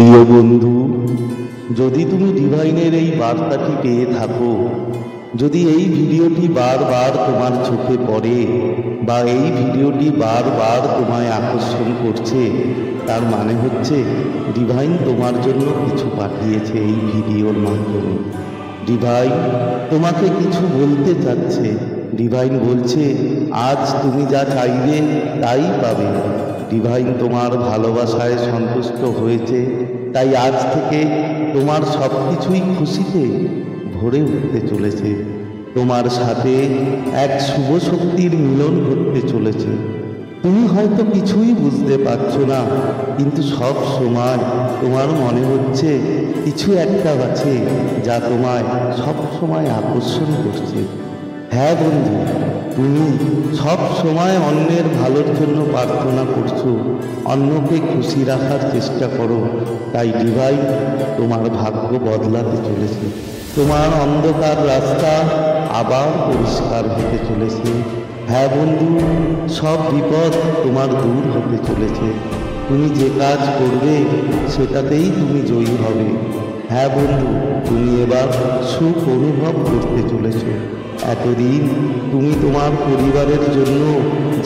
প্রিয় বন্ধু, যদি তুমি ডিভাইনের এই বার্তাটি পেয়ে থাকো, যদি এই ভিডিওটি বারবার তোমার চোখে পড়ে বা এই ভিডিওটি বারবার তোমায় আকর্ষণ করছে, তার মানে হচ্ছে ডিভাইন তোমার জন্য কিছু পাঠিয়েছে এই ভিডিওর মাধ্যমে। ডিভাইন তোমাকে কিছু বলতে চাচ্ছে। ডিভাইন বলছে আজ তুমি যা চাইবে তাই পাবে। ডিভাইন তোমার ভালোবাসায় সন্তুষ্ট হয়েছে, তাই আজ থেকে তোমার সব কিছুই খুশিতে ভরে উঠতে চলেছে। তোমার সাথে এক শুভ শক্তির মিলন ঘটতে চলেছে। তুমি হয়তো কিছুই বুঝতে পারছো না, কিন্তু সব সময় তোমার মনে হচ্ছে কিছু একটা আছে যা তোমায় সব সময় আকর্ষণ করছে। হ্যাঁ বন্ধু, তুমি সব সময় অন্যের ভালোর জন্য প্রার্থনা করছো, অন্যকে খুশি রাখার চেষ্টা করো। তাই ডিভাইন তোমার ভাগ্য বদলাতে চলেছে। তোমার অন্ধকার রাস্তা আবার পরিষ্কার হতে চলেছে। হ্যাঁ বন্ধু, সব বিপদ তোমার দূর হতে চলেছে। তুমি যে কাজ করবে সেটাতেই তুমি জয়ী হবে। হ্যাঁ বন্ধু, তুমি এবার সুখ অনুভব করতে চলেছ। এতদিন তুমি তোমার পরিবারের জন্য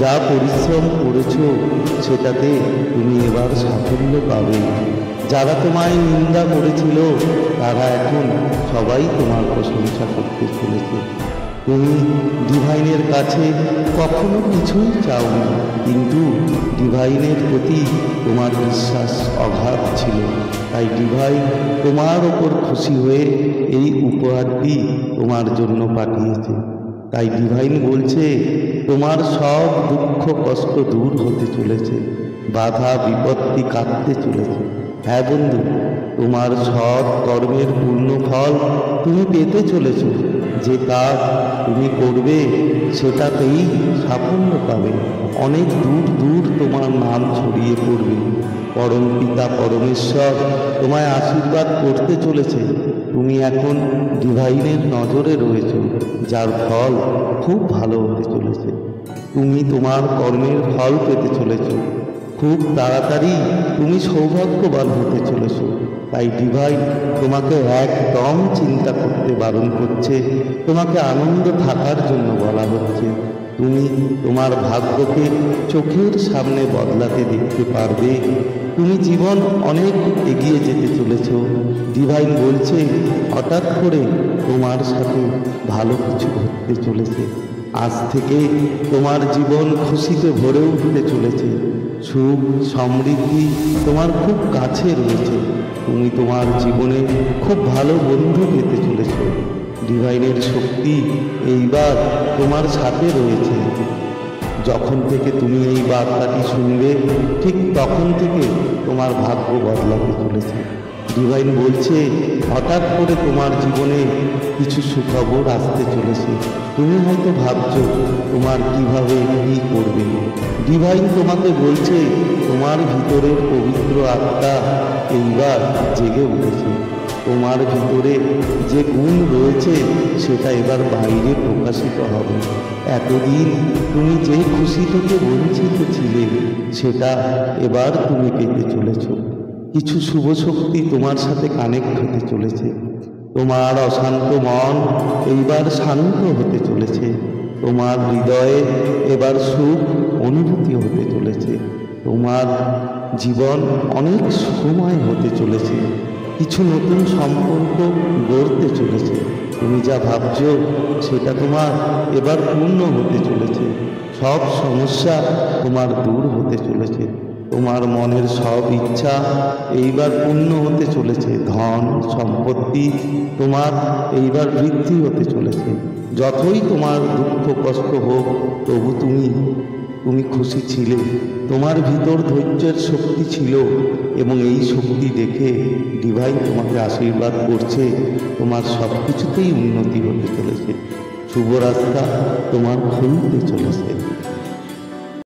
যা পরিশ্রম করেছ সেটাতে তুমি এবার সাফল্য পাবে। যারা তোমায় নিন্দা করেছিল তারা এখন সবাই তোমার প্রশংসা করতে চলেছে। তুমি ডিভাইনের কাছে কখনো কিছুই চাওনি, কিন্তু ডিভাইনের প্রতি তোমার বিশ্বাস অগাধ ছিল। তাই ডিভাইন তোমার ওপর খুশি হয়ে এই উপহারটি তোমার জন্য পাঠিয়েছে। তাই ডিভাইন বলছে তোমার সব দুঃখ কষ্ট দূর হতে চলেছে, বাধা বিপত্তি কাটতে চলেছে। হ্যাঁ বন্ধু, তোমার সৎ কর্মের পূর্ণ ফল তুমি পেতে চলেছ। যে কাজ তুমি করবে সেটাতেই সাফল্য পাবে। অনেক দূর দূর তোমার নাম ছড়িয়ে পড়বে। পরম পিতা পরমেশ্বর তোমায় আশীর্বাদ করতে চলেছে। তুমি এখন ডিভাইনের নজরে রয়েছ, যার ফল খুব ভালো হতে চলেছে। তুমি তোমার কর্মের ফল পেতে চলেছ। খুব তাড়াতাড়ি তুমি সৌভাগ্যবান হতে চলেছ। তাই ডিভাইন তোমাকে একদম চিন্তা করতে বারণ করছে, তোমাকে আনন্দ থাকার জন্য বলা হচ্ছে। তুমি তোমার ভাগ্যকে চোখের সামনে বদলাতে দেখতে পারবে। তুমি জীবন অনেক এগিয়ে যেতে চলেছ। ডিভাইন বলছে হঠাৎ করে তোমার সাথে ভালো কিছু ঘটতে চলেছে। আজ থেকে তোমার জীবন খুশিতে ভরে উঠতে চলেছে। সুখ সমৃদ্ধি তোমার খুব কাছে রয়েছে। তুমি তোমার জীবনে খুব ভালো বন্ধু পেতে চলেছ। ডিভাইনের শক্তি এইবার তোমার সাথে রয়েছে। যখন থেকে তুমি এই বার্তাটি শুনবে ঠিক তখন থেকে তোমার ভাগ্য বদলাতে চলেছে। ডিভাইন বলছে হঠাৎ করে তোমার জীবনে কিছু সুখবর আসতে চলেছে। তুমি হয়তো ভাবছো তোমার কিভাবে কী করবে। ডিভাইন তোমাকে বলছে তোমার ভিতরের পবিত্র আত্মা এইবার জেগে উঠেছে। তোমার ভিতরে যে গুণ রয়েছে সেটা এবার বাইরে প্রকাশিত হবে। এতদিন তুমি যে খুশি থেকে বঞ্চিত ছিলে সেটা এবার তুমি পেতে চলেছ। কিছু শুভ শক্তি তোমার সাথে কানেক্ট হতে চলেছে। তোমার অশান্ত মন এইবার শান্ত হতে চলেছে। তোমার হৃদয়ে এবার সুখ অনুভূতি হতে চলেছে। তোমার জীবন অনেক সুখময় হতে চলেছে। কিছু নতুন সম্পর্ক গড়তে চলেছে। তুমি যা ভাবছো সেটা তোমার এবার পূর্ণ হতে চলেছে। সব সমস্যা তোমার দূর হতে চলেছে। তোমার মনের সব ইচ্ছা এইবার পূর্ণ হতে চলেছে। ধন সম্পত্তি তোমার এইবার বৃদ্ধি হতে চলেছে। যতই তোমার দুঃখ কষ্ট হোক তবু তুমি খুশি ছিলে। তোমার ভিতর ধৈর্যের শক্তি ছিল এবং এই শক্তি দেখে ডিভাইন তোমাকে আশীর্বাদ করছে। তোমার সব কিছুতেই উন্নতি হতে চলেছে। শুভ রাস্তা তোমার খুলতে চলেছে।